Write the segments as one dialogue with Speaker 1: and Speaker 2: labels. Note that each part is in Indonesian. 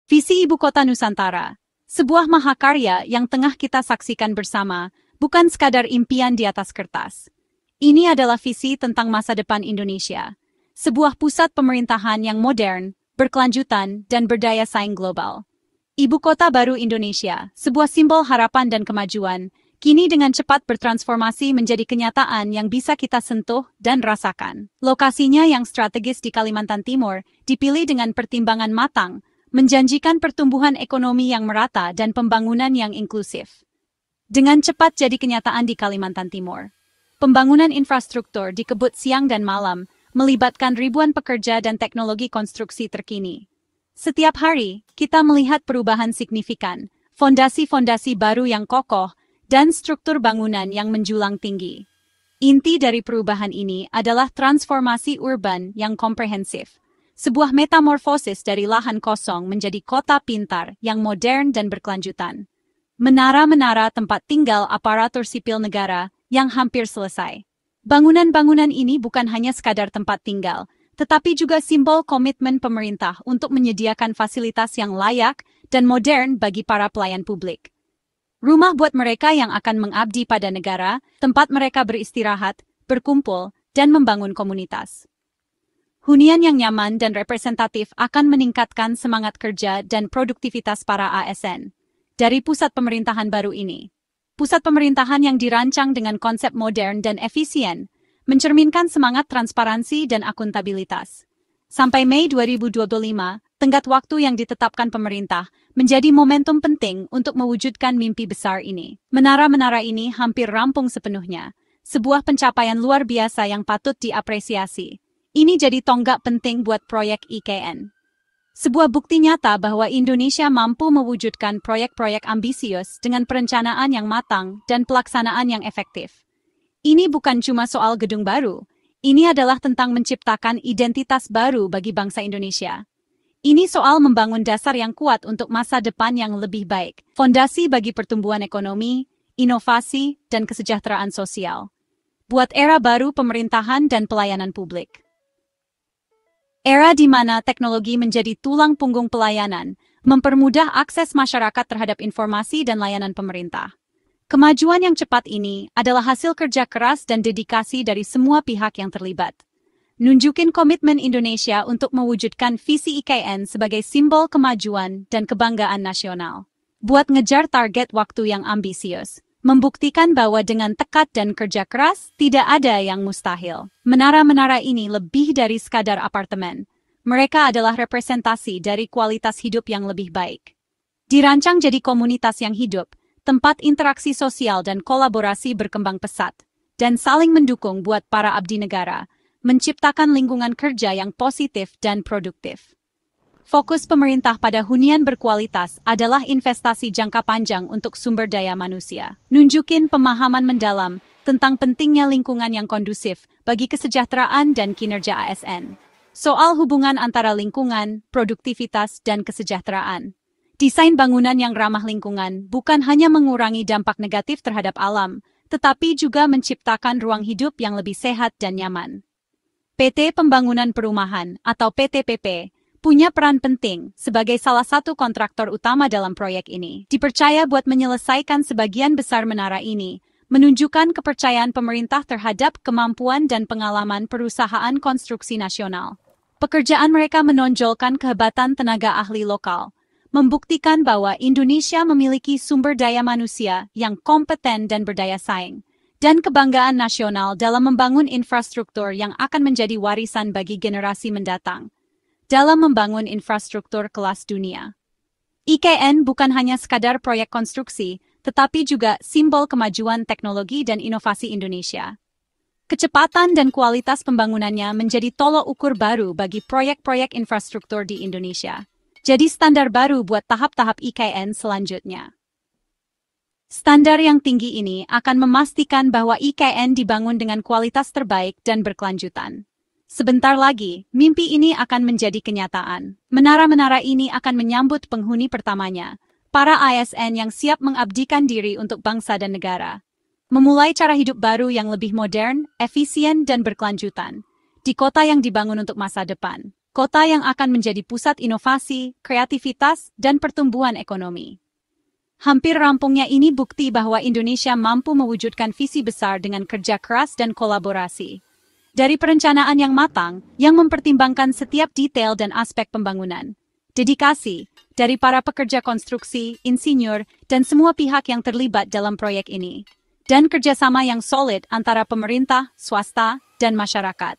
Speaker 1: Visi Ibu Kota Nusantara, sebuah mahakarya yang tengah kita saksikan bersama, bukan sekadar impian di atas kertas. Ini adalah visi tentang masa depan Indonesia, sebuah pusat pemerintahan yang modern, berkelanjutan, dan berdaya saing global. Ibu Kota Baru Indonesia, sebuah simbol harapan dan kemajuan, kini dengan cepat bertransformasi menjadi kenyataan yang bisa kita sentuh dan rasakan. Lokasinya yang strategis di Kalimantan Timur dipilih dengan pertimbangan matang, menjanjikan pertumbuhan ekonomi yang merata dan pembangunan yang inklusif. Dengan cepat jadi kenyataan di Kalimantan Timur. Pembangunan infrastruktur dikebut siang dan malam, melibatkan ribuan pekerja dan teknologi konstruksi terkini. Setiap hari, kita melihat perubahan signifikan, fondasi-fondasi baru yang kokoh, dan struktur bangunan yang menjulang tinggi. Inti dari perubahan ini adalah transformasi urban yang komprehensif. Sebuah metamorfosis dari lahan kosong menjadi kota pintar yang modern dan berkelanjutan. Menara-menara tempat tinggal aparatur sipil negara yang hampir selesai. Bangunan-bangunan ini bukan hanya sekadar tempat tinggal, tetapi juga simbol komitmen pemerintah untuk menyediakan fasilitas yang layak dan modern bagi para pelayan publik. Rumah buat mereka yang akan mengabdi pada negara, tempat mereka beristirahat, berkumpul, dan membangun komunitas. Hunian yang nyaman dan representatif akan meningkatkan semangat kerja dan produktivitas para ASN. Dari pusat pemerintahan baru ini, pusat pemerintahan yang dirancang dengan konsep modern dan efisien, mencerminkan semangat transparansi dan akuntabilitas. Sampai Mei 2025, tenggat waktu yang ditetapkan pemerintah menjadi momentum penting untuk mewujudkan mimpi besar ini. Menara-menara ini hampir rampung sepenuhnya, sebuah pencapaian luar biasa yang patut diapresiasi. Ini jadi tonggak penting buat proyek IKN. Sebuah bukti nyata bahwa Indonesia mampu mewujudkan proyek-proyek ambisius dengan perencanaan yang matang dan pelaksanaan yang efektif. Ini bukan cuma soal gedung baru, ini adalah tentang menciptakan identitas baru bagi bangsa Indonesia. Ini soal membangun dasar yang kuat untuk masa depan yang lebih baik, fondasi bagi pertumbuhan ekonomi, inovasi, dan kesejahteraan sosial. Buat era baru pemerintahan dan pelayanan publik. Era di mana teknologi menjadi tulang punggung pelayanan, mempermudah akses masyarakat terhadap informasi dan layanan pemerintah. Kemajuan yang cepat ini adalah hasil kerja keras dan dedikasi dari semua pihak yang terlibat. Nunjukin komitmen Indonesia untuk mewujudkan visi IKN sebagai simbol kemajuan dan kebanggaan nasional. Buat ngejar target waktu yang ambisius, membuktikan bahwa dengan tekad dan kerja keras, tidak ada yang mustahil. Menara-menara ini lebih dari sekadar apartemen. Mereka adalah representasi dari kualitas hidup yang lebih baik. Dirancang jadi komunitas yang hidup, tempat interaksi sosial dan kolaborasi berkembang pesat, dan saling mendukung buat para abdi negara, menciptakan lingkungan kerja yang positif dan produktif. Fokus pemerintah pada hunian berkualitas adalah investasi jangka panjang untuk sumber daya manusia. Nunjukin pemahaman mendalam tentang pentingnya lingkungan yang kondusif bagi kesejahteraan dan kinerja ASN. Soal hubungan antara lingkungan, produktivitas, dan kesejahteraan. Desain bangunan yang ramah lingkungan bukan hanya mengurangi dampak negatif terhadap alam, tetapi juga menciptakan ruang hidup yang lebih sehat dan nyaman. PT Pembangunan Perumahan atau PTPP punya peran penting sebagai salah satu kontraktor utama dalam proyek ini. Dipercaya buat menyelesaikan sebagian besar menara ini, menunjukkan kepercayaan pemerintah terhadap kemampuan dan pengalaman perusahaan konstruksi nasional. Pekerjaan mereka menonjolkan kehebatan tenaga ahli lokal, membuktikan bahwa Indonesia memiliki sumber daya manusia yang kompeten dan berdaya saing, dan kebanggaan nasional dalam membangun infrastruktur yang akan menjadi warisan bagi generasi mendatang. Dalam membangun infrastruktur kelas dunia. IKN bukan hanya sekadar proyek konstruksi, tetapi juga simbol kemajuan teknologi dan inovasi Indonesia. Kecepatan dan kualitas pembangunannya menjadi tolok ukur baru bagi proyek-proyek infrastruktur di Indonesia. Jadi standar baru buat tahap-tahap IKN selanjutnya. Standar yang tinggi ini akan memastikan bahwa IKN dibangun dengan kualitas terbaik dan berkelanjutan. Sebentar lagi, mimpi ini akan menjadi kenyataan. Menara-menara ini akan menyambut penghuni pertamanya, para ASN yang siap mengabdikan diri untuk bangsa dan negara. Memulai cara hidup baru yang lebih modern, efisien, dan berkelanjutan, di kota yang dibangun untuk masa depan. kota yang akan menjadi pusat inovasi, kreativitas, dan pertumbuhan ekonomi. Hampir rampungnya ini bukti bahwa Indonesia mampu mewujudkan visi besar dengan kerja keras dan kolaborasi. Dari perencanaan yang matang, yang mempertimbangkan setiap detail dan aspek pembangunan. Dedikasi dari para pekerja konstruksi, insinyur, dan semua pihak yang terlibat dalam proyek ini. Dan kerjasama yang solid antara pemerintah, swasta, dan masyarakat.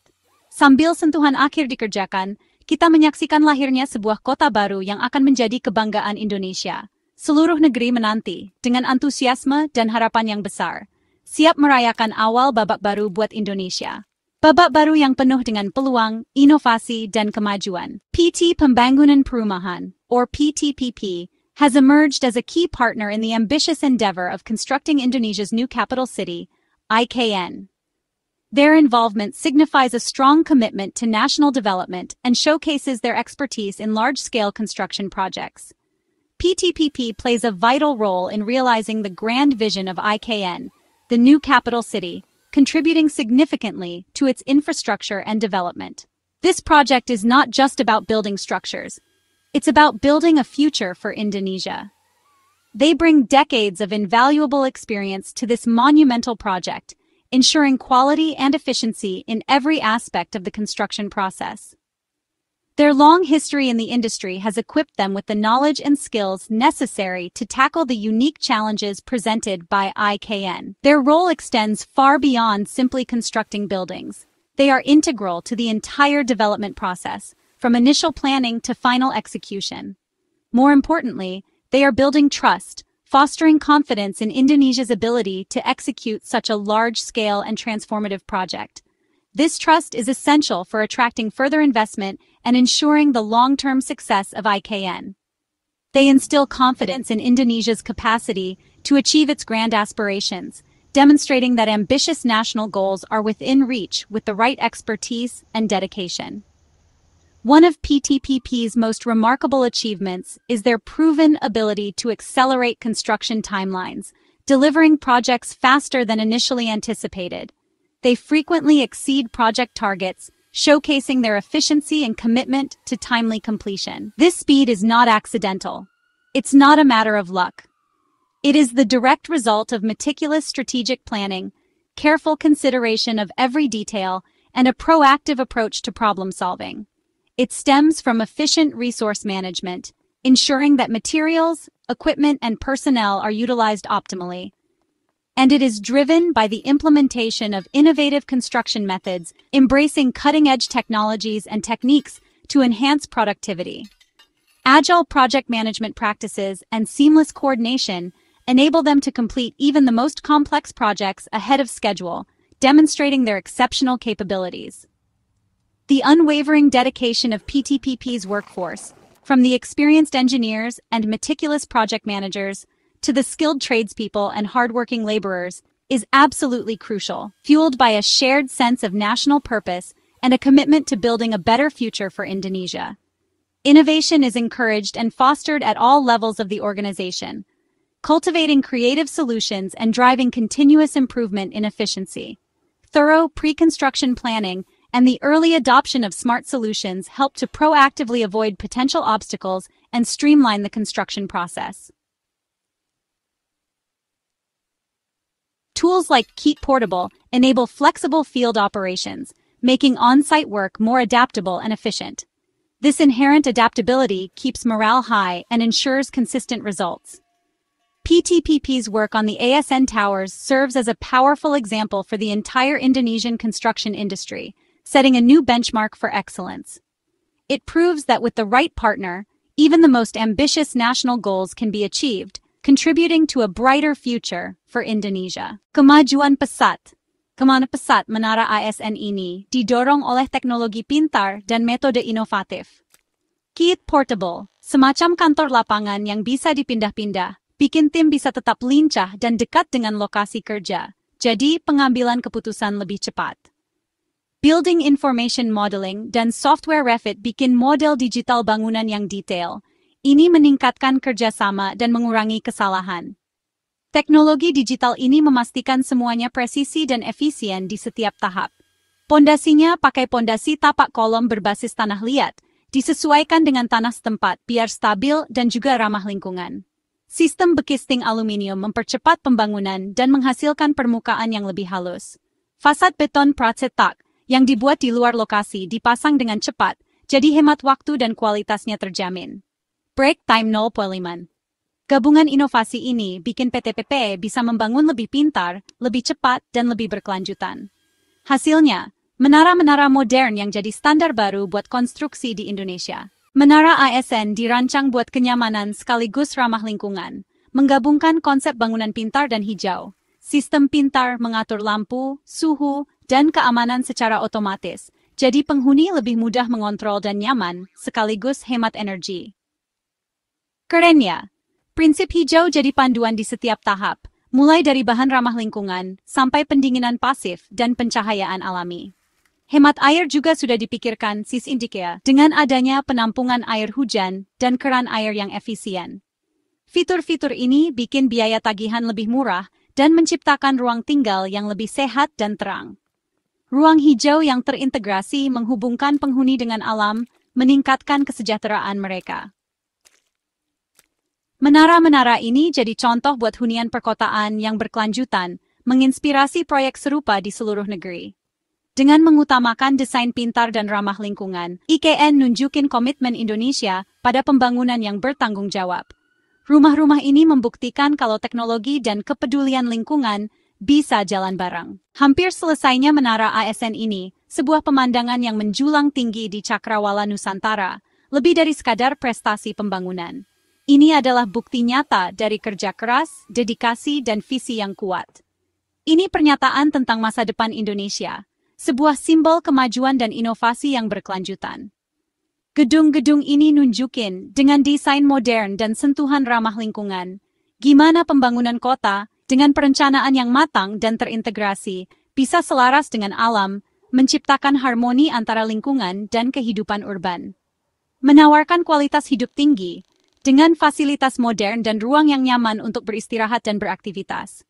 Speaker 1: Sambil sentuhan akhir dikerjakan, kita menyaksikan lahirnya sebuah kota baru yang akan menjadi kebanggaan Indonesia. Seluruh negeri menanti, dengan antusiasme dan harapan yang besar, siap merayakan awal babak baru buat Indonesia. Babak baru yang penuh dengan peluang, inovasi, dan kemajuan. PT Pembangunan Perumahan, or PTPP, has emerged as a key partner in the ambitious endeavor of constructing Indonesia's new capital city, IKN. Their involvement signifies a strong commitment to national development and showcases their expertise in large-scale construction projects. PTPP plays a vital role in realizing the grand vision of IKN, the new capital city, contributing significantly to its infrastructure and development. This project is not just about building structures. It's about building a future for Indonesia. They bring decades of invaluable experience to this monumental project, ensuring quality and efficiency in every aspect of the construction process. Their long history in the industry has equipped them with the knowledge and skills necessary to tackle the unique challenges presented by IKN. Their role extends far beyond simply constructing buildings. They are integral to the entire development process, from initial planning to final execution. More importantly, they are building trust, fostering confidence in Indonesia's ability to execute such a large-scale and transformative project. This trust is essential for attracting further investment and ensuring the long-term success of IKN. They instill confidence in Indonesia's capacity to achieve its grand aspirations, demonstrating that ambitious national goals are within reach with the right expertise and dedication. One of PTPP's most remarkable achievements is their proven ability to accelerate construction timelines, delivering projects faster than initially anticipated. They frequently exceed project targets, showcasing their efficiency and commitment to timely completion. This speed is not accidental. It's not a matter of luck. It is the direct result of meticulous strategic planning, careful consideration of every detail, and a proactive approach to problem solving. It stems from efficient resource management, ensuring that materials, equipment, and personnel are utilized optimally. And it is driven by the implementation of innovative construction methods, embracing cutting-edge technologies and techniques to enhance productivity. Agile project management practices and seamless coordination enable them to complete even the most complex projects ahead of schedule, demonstrating their exceptional capabilities. The unwavering dedication of PTPP's workforce, from the experienced engineers and meticulous project managers to the skilled tradespeople and hardworking laborers, is absolutely crucial, fueled by a shared sense of national purpose and a commitment to building a better future for Indonesia. Innovation is encouraged and fostered at all levels of the organization, cultivating creative solutions and driving continuous improvement in efficiency. Thorough pre-construction planning and the early adoption of smart solutions help to proactively avoid potential obstacles and streamline the construction process. Tools like Keep Portable enable flexible field operations, making on-site work more adaptable and efficient. This inherent adaptability keeps morale high and ensures consistent results. PTPP's work on the ASN towers serves as a powerful example for the entire Indonesian construction industry, setting a new benchmark for excellence. It proves that with the right partner, even the most ambitious national goals can be achieved, contributing to a brighter future for Indonesia. Kemajuan pesat. Kemana pesat menara ASN ini didorong oleh teknologi pintar dan metode inovatif. Keep Portable, semacam kantor lapangan yang bisa dipindah-pindah, bikin tim bisa tetap lincah dan dekat dengan lokasi kerja, jadi pengambilan keputusan lebih cepat. Building Information Modeling dan Software Refit bikin model digital bangunan yang detail. Ini meningkatkan kerjasama dan mengurangi kesalahan. Teknologi digital ini memastikan semuanya presisi dan efisien di setiap tahap. Pondasinya pakai pondasi tapak kolom berbasis tanah liat, disesuaikan dengan tanah setempat biar stabil dan juga ramah lingkungan. Sistem bekisting aluminium mempercepat pembangunan dan menghasilkan permukaan yang lebih halus. Fasad beton pracetak yang dibuat di luar lokasi dipasang dengan cepat, jadi hemat waktu dan kualitasnya terjamin. Break time 0.5. Gabungan inovasi ini bikin PT PPE bisa membangun lebih pintar, lebih cepat, dan lebih berkelanjutan. Hasilnya, menara-menara modern yang jadi standar baru buat konstruksi di Indonesia. Menara ASN dirancang buat kenyamanan sekaligus ramah lingkungan, menggabungkan konsep bangunan pintar dan hijau. Sistem pintar mengatur lampu, suhu, dan keamanan secara otomatis, jadi penghuni lebih mudah mengontrol dan nyaman, sekaligus hemat energi. Kerennya, prinsip hijau jadi panduan di setiap tahap, mulai dari bahan ramah lingkungan, sampai pendinginan pasif dan pencahayaan alami. Hemat air juga sudah dipikirkan SIS-INDICAE dengan adanya penampungan air hujan dan keran air yang efisien. Fitur-fitur ini bikin biaya tagihan lebih murah dan menciptakan ruang tinggal yang lebih sehat dan terang. Ruang hijau yang terintegrasi menghubungkan penghuni dengan alam, meningkatkan kesejahteraan mereka. Menara-menara ini jadi contoh buat hunian perkotaan yang berkelanjutan, menginspirasi proyek serupa di seluruh negeri. Dengan mengutamakan desain pintar dan ramah lingkungan, IKN nunjukin komitmen Indonesia pada pembangunan yang bertanggung jawab. Rumah-rumah ini membuktikan kalau teknologi dan kepedulian lingkungan bisa jalan bareng. Hampir selesainya menara ASN ini, sebuah pemandangan yang menjulang tinggi di Cakrawala Nusantara, lebih dari sekadar prestasi pembangunan. Ini adalah bukti nyata dari kerja keras, dedikasi, dan visi yang kuat. Ini pernyataan tentang masa depan Indonesia, sebuah simbol kemajuan dan inovasi yang berkelanjutan. Gedung-gedung ini nunjukin dengan desain modern dan sentuhan ramah lingkungan, gimana pembangunan kota dengan perencanaan yang matang dan terintegrasi bisa selaras dengan alam, menciptakan harmoni antara lingkungan dan kehidupan urban. Menawarkan kualitas hidup tinggi, dengan fasilitas modern dan ruang yang nyaman untuk beristirahat dan beraktivitas.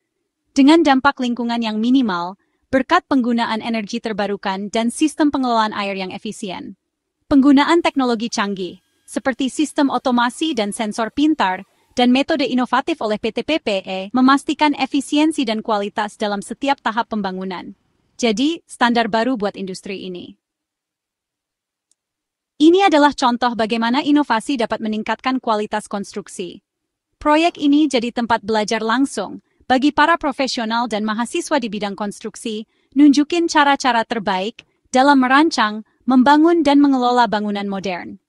Speaker 1: Dengan dampak lingkungan yang minimal, berkat penggunaan energi terbarukan dan sistem pengelolaan air yang efisien. Penggunaan teknologi canggih, seperti sistem otomasi dan sensor pintar, dan metode inovatif oleh PT PPE memastikan efisiensi dan kualitas dalam setiap tahap pembangunan. Jadi, standar baru buat industri ini. Ini adalah contoh bagaimana inovasi dapat meningkatkan kualitas konstruksi. Proyek ini jadi tempat belajar langsung bagi para profesional dan mahasiswa di bidang konstruksi, nunjukin cara-cara terbaik dalam merancang, membangun dan mengelola bangunan modern.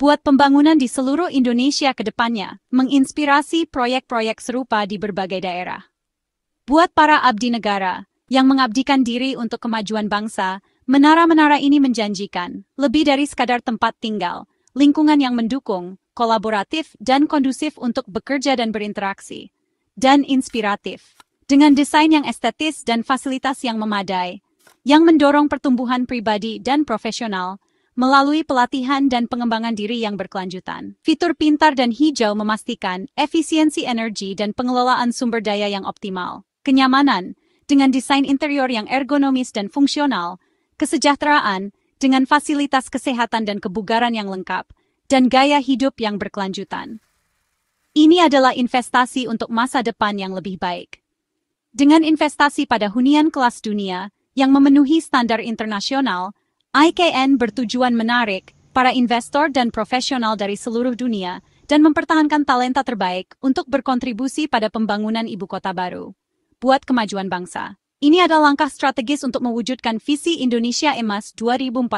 Speaker 1: Buat pembangunan di seluruh Indonesia ke depannya, menginspirasi proyek-proyek serupa di berbagai daerah. Buat para abdi negara yang mengabdikan diri untuk kemajuan bangsa, menara-menara ini menjanjikan lebih dari sekadar tempat tinggal, lingkungan yang mendukung, kolaboratif dan kondusif untuk bekerja dan berinteraksi, dan inspiratif, dengan desain yang estetis dan fasilitas yang memadai, yang mendorong pertumbuhan pribadi dan profesional, melalui pelatihan dan pengembangan diri yang berkelanjutan. Fitur pintar dan hijau memastikan efisiensi energi dan pengelolaan sumber daya yang optimal. Kenyamanan, dengan desain interior yang ergonomis dan fungsional, kesejahteraan, dengan fasilitas kesehatan dan kebugaran yang lengkap, dan gaya hidup yang berkelanjutan. Ini adalah investasi untuk masa depan yang lebih baik. Dengan investasi pada hunian kelas dunia yang memenuhi standar internasional, IKN bertujuan menarik para investor dan profesional dari seluruh dunia dan mempertahankan talenta terbaik untuk berkontribusi pada pembangunan ibu kota baru. Buat kemajuan bangsa. Ini adalah langkah strategis untuk mewujudkan visi Indonesia Emas 2045.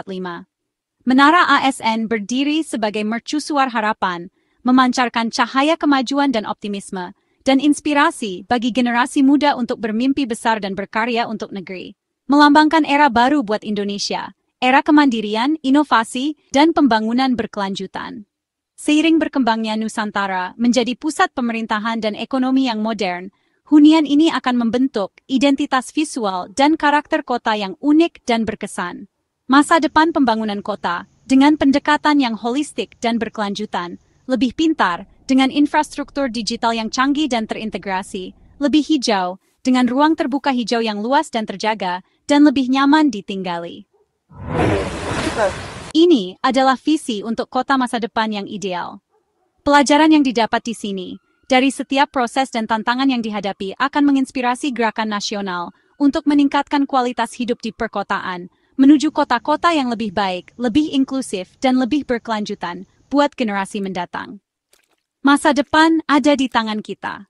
Speaker 1: Menara ASN berdiri sebagai mercusuar harapan, memancarkan cahaya kemajuan dan optimisme, dan inspirasi bagi generasi muda untuk bermimpi besar dan berkarya untuk negeri. Melambangkan era baru buat Indonesia. Era kemandirian, inovasi, dan pembangunan berkelanjutan. Seiring berkembangnya Nusantara menjadi pusat pemerintahan dan ekonomi yang modern, hunian ini akan membentuk identitas visual dan karakter kota yang unik dan berkesan. Masa depan pembangunan kota, dengan pendekatan yang holistik dan berkelanjutan, lebih pintar, dengan infrastruktur digital yang canggih dan terintegrasi, lebih hijau, dengan ruang terbuka hijau yang luas dan terjaga, dan lebih nyaman ditinggali. Ini adalah visi untuk kota masa depan yang ideal. Pelajaran yang didapat di sini, dari setiap proses dan tantangan yang dihadapi akan menginspirasi gerakan nasional untuk meningkatkan kualitas hidup di perkotaan, menuju kota-kota yang lebih baik, lebih inklusif, dan lebih berkelanjutan buat generasi mendatang. Masa depan ada di tangan kita.